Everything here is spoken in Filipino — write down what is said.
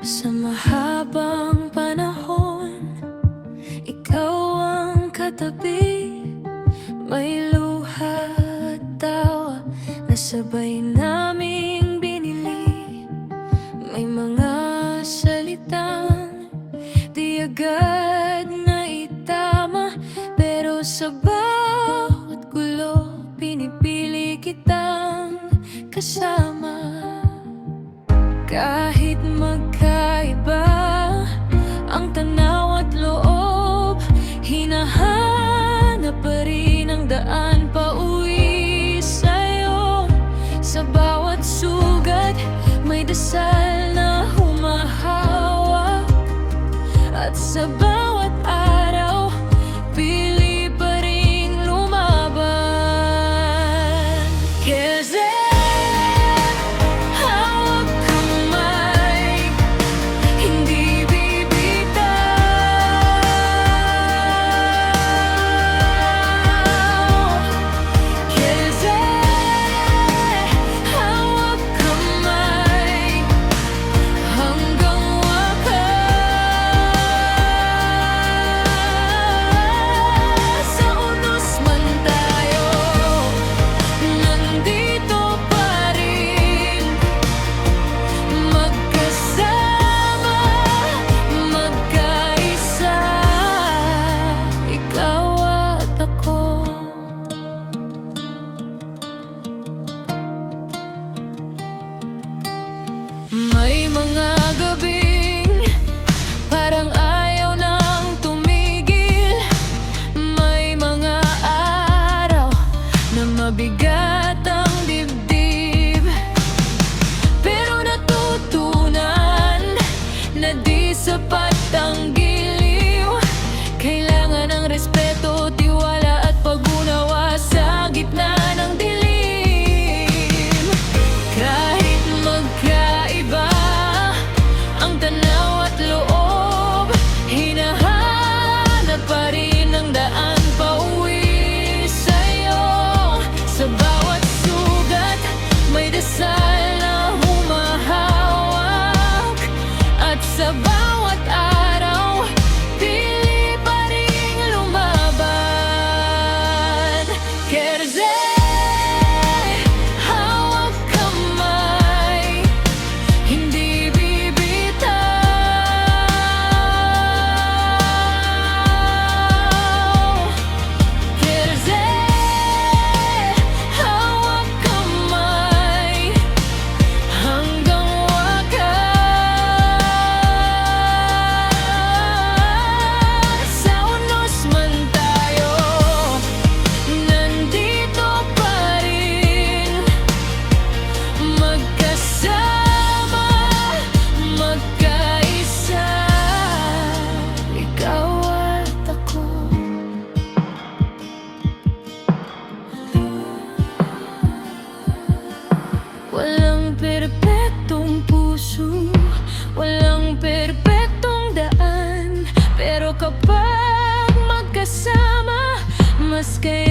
Sa mahabang panahon, ikaw ang katabi. May luha at tawa na sabay naming binili. May mga salitang di agad na itama, pero sa bawat gulo pinipili kitang kasama. Kahit magkaiba ang tanaw at loob, hinahanap pa rin ang daan pauwi sa'yo. Sa bawat sugat may dasal na humahawak, at sa bawat araw pili pa rin lumaban. Kasi may mga gabing parang ayaw nang tumigil. May mga araw na mabigat ang dibdib, pero natutunan na di sapat ang giliw. Kailangan ng respeto, tiwala at pag-unawa sa gitna ng dilim. Kahit magkaiba ang tanaw at loob, hinahanap pa rin ang daan pauwi sa'yo. Sa bawat sugat may dasal na humahawak, at sa bawat araw pili pa rin lumaban. Kerze, hawak kamay, hindi bibitaw. Kerze, hawak kamay, hanggang wakas. Sa unos man tayo, nandito pa rin, magkasama, magkaisa, ikaw at ako. Walang perpektong puso, walang perpektong daan, pero kapag magkasama, mas kaya